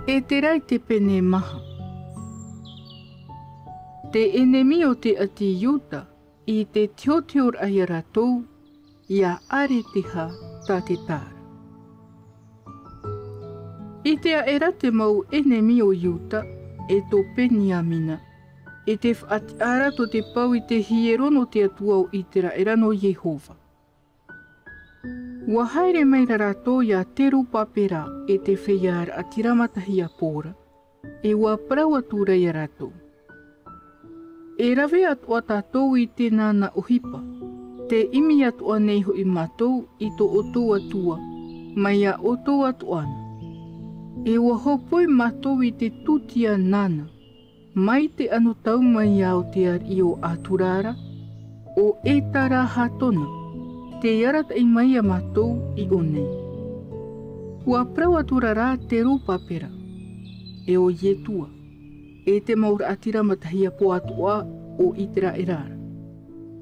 E te rai te pene maha. Te enemi o te ati iuta i te teoteor ai ratou ia are te ha tā te tāra. I te aera te mau enemi o iuta e tō peni amina e te whaati arato te pau i te hierono te atua o i te raera no Jehova. Ua haere mai rato ia te rupa pera e te wheiar a tiramatahi a pōra, e ua prau atura ia rato. E rawe atua tātou i te nana o hipa, te imi atua nei ho i mātou i tō oto atua, mai a oto atuana. E ua hopoi mātou i te tutia nana, mai te ano tau mai au te ar i o aturara, o e tara hatona, te iarata i mai a mātou i o nei. Ua prau aturara te rupa pera, e o ietua, e te maura atira matahia po atua o itera erara.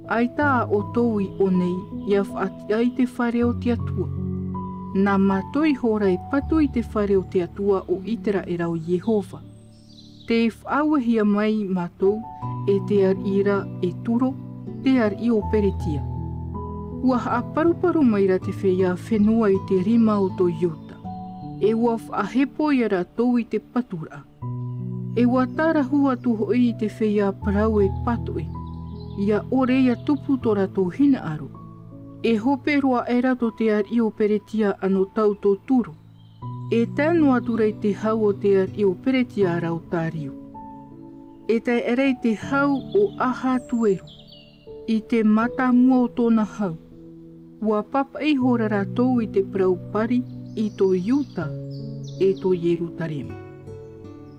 Ai tā o tō i o nei, ia whaati ai te whare o te atua. Nā mātou i hora e patu i te whare o te atua o itera era o Jehova. Te whaawahia mai mātou e te ar ira e turo, te ar i o peretia. Ua haa paruparu maira te whea whenua i te rima o tō iuta. E ua whaahepo i ara tō i te patura. E ua tāra hua tuho i te whea parau e patoi. Ia ore ia tupu tora tō hina aro. E hope roa e rato te ar i o peretia ano tau tō turo. E tānu atura i te hau o te ar i o peretia arau tāriu. E tai ere i te hau o aha tueru. I te mata mua o tōna hau. Ua papa i hora ratou i te prau pari i tō Iuta e tō Jerutarema.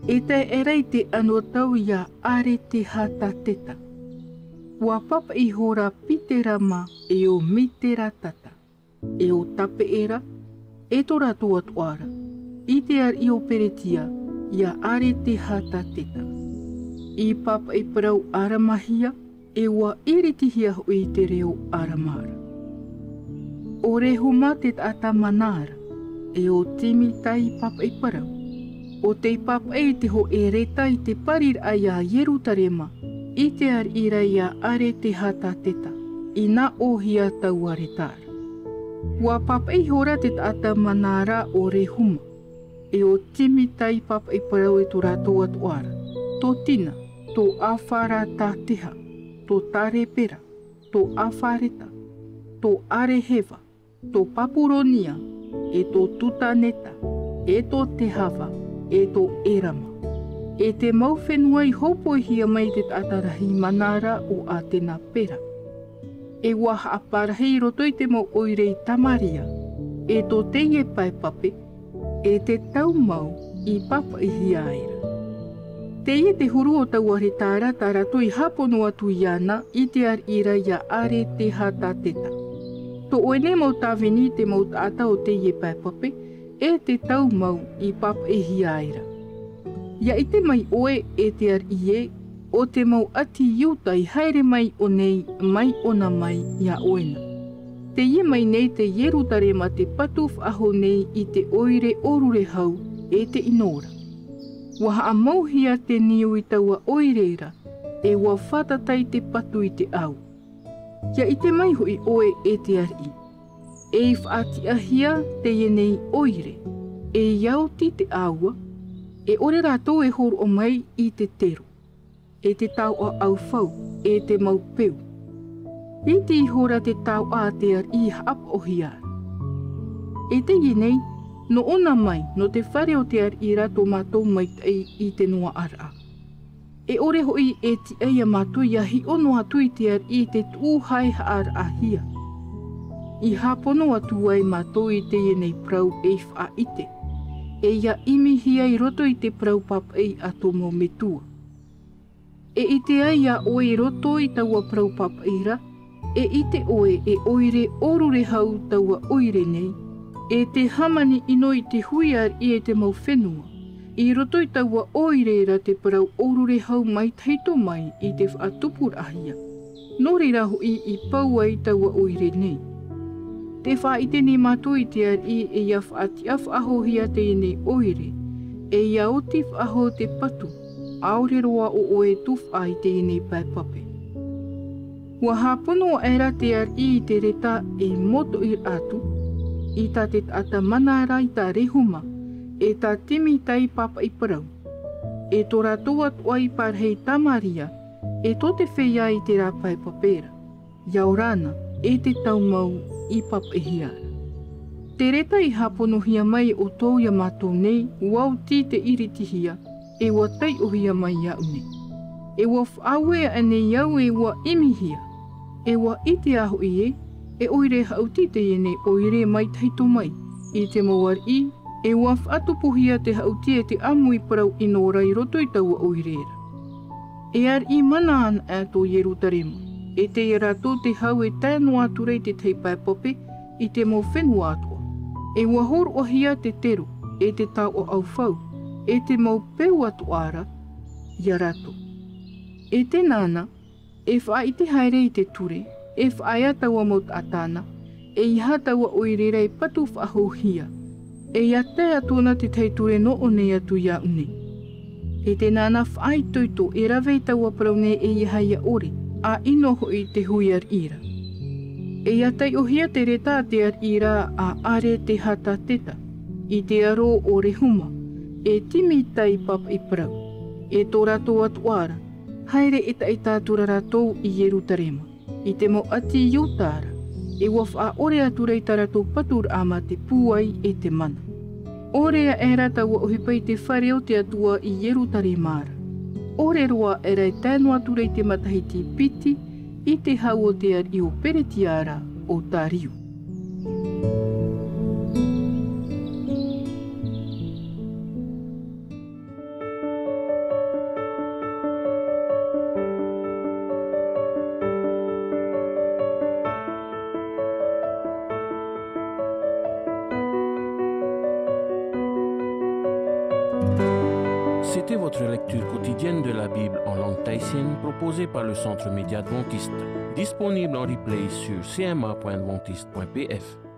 E tai ere i te ano tau ia are te hata teta. Ua papa i hora piterama e o mitera tata. E o tape era, e tō rato atuara. I te ar i o peretia, ia are te hata teta. I papa i parau aramahia, e ua iritihia hui te reo aramara. O rehuma te tata manara, e o timi tai papa i parau. O te papa i te ho e reta i te parir ai a Jerutarema, i te ar ira ia are te hata teta, i nā ohia tau aretara. Ua papa i hora te tata manara o rehuma, e o timi tai papa i parau e tō rato atuara, tō tina, tō awhara tā teha, tō tare pera, tō awhareta, tō arehewa, tō papuronia, e tō tutaneta, e tō te hawa, e tō erama. E te mau whenua i hopo hia mai te tatarahi manara o a tēnā pera. E waha aparahi roto i te mau oire i tamaria, e tō teie pai pape, e te tau mau i papa i hiaira. Teie te huru o tau aretara tā rato i hapono atu i ana i te ar ira ia are te hata teta. Tō oene mau tāwini te mau tāta o teie pai pape, e te tau mau i papa i hiaira. Ia i te mai oe e te ar ie, o te mau ati iuta i haere mai o nei, mai ona mai ia oena. Te ie mai nei te Jerutarema te patuf aho nei i te oire orure hau e te inora. Waha a mauhia te niu i taua oireira, e wa whatatai te patu i te au. Ia i te mai hui oe e te ar i. E i whaati ahia te ienei oire, e iauti te aua, e ore rātou e horo o mai i te tero, e te tau a au whau, e te mau peu. I te ihora te tau a te ar i hap o hiara. E te ienei, no ona mai, no te whare o te ar i rato mātou mai tei i te noa ara. E ore hoi e ti eia mātou ia hi ono atu i te ar i te tūhai ar ahia. I hapono atu ai mātou i te ienei prau e wha ite. E ia imihia i roto i te prau papei ato mo metua. E i te ai a oe i roto i taua prau papeira, e i te oe e oire orure hau taua oire nei, e te hamani ino i te huiar i e te mau whenua, i roto i taua oire ra te prau orure hau mai teito mai i te whaatupur ahia. Nori rahu i paua i taua oire nei. Te wha i te ni mātou i te ar i e ia whaati awha ahohia te nei oire, e ia o tif aho te patu, aore roa o oe tuf a i te ine pai pape. Ua hapono o era te ar i te reta e moto ir atu, i ta te ata manara i ta rehuma, e ta timi tai papa i parau. E tō ratoa tuai parhei tamaria, e tō te whea i te rapai papera. Iaurana, e te taumau i papa e hiara. Te reta i hapono hia mai o tō ia mātou nei, wau ti te iritihia, e wa tai o hia mai iau nei. E wa whaawea ane iau e wa imihia, e wa ite aho i e oire hautite e ne oire mai taito mai, i te mawar i, e wa whaatupuhia te hautia te amu i parau ino rai roto i taua oireera. E ar i mana ana a tō Yerutarema, e te rato te hau e tēnu aturei te teipai pope i te mo whenua atua. E wa hor o hia te tero, e te tau o au whau, e te mau peu atu ara, ia rato. E te nana, e wha i te haere i te ture, e wha ia taua maut atana, e i hataua oirera i patu whaho hia, e ia te atona te teiture no o nei atu ia une. E te nana whaai toito e rawe i taua praune e i haia ore, a ino hoi te hui ar ira. E ia tai o hia te reta te ar ira a are te hata teta, i te aro o rehuma, e timi tai papa i parau, e tō rato atuara, haere e tai tātura ratou i Yerutarema, i te mo ati i utara, e waf a ore aturei ta ratou patur ama te puai e te mana. Ore a e rata wa ohipai te whare o te atua i Yerutaremara. Ore roa e rei tēnu aturei te matahiti piti, i te hau o te ar i o peretiara o Tariu. C'était votre lecture quotidienne de la Bible en langue tahitienne proposée par le Centre Média Adventiste, disponible en replay sur cma.adventiste.pf.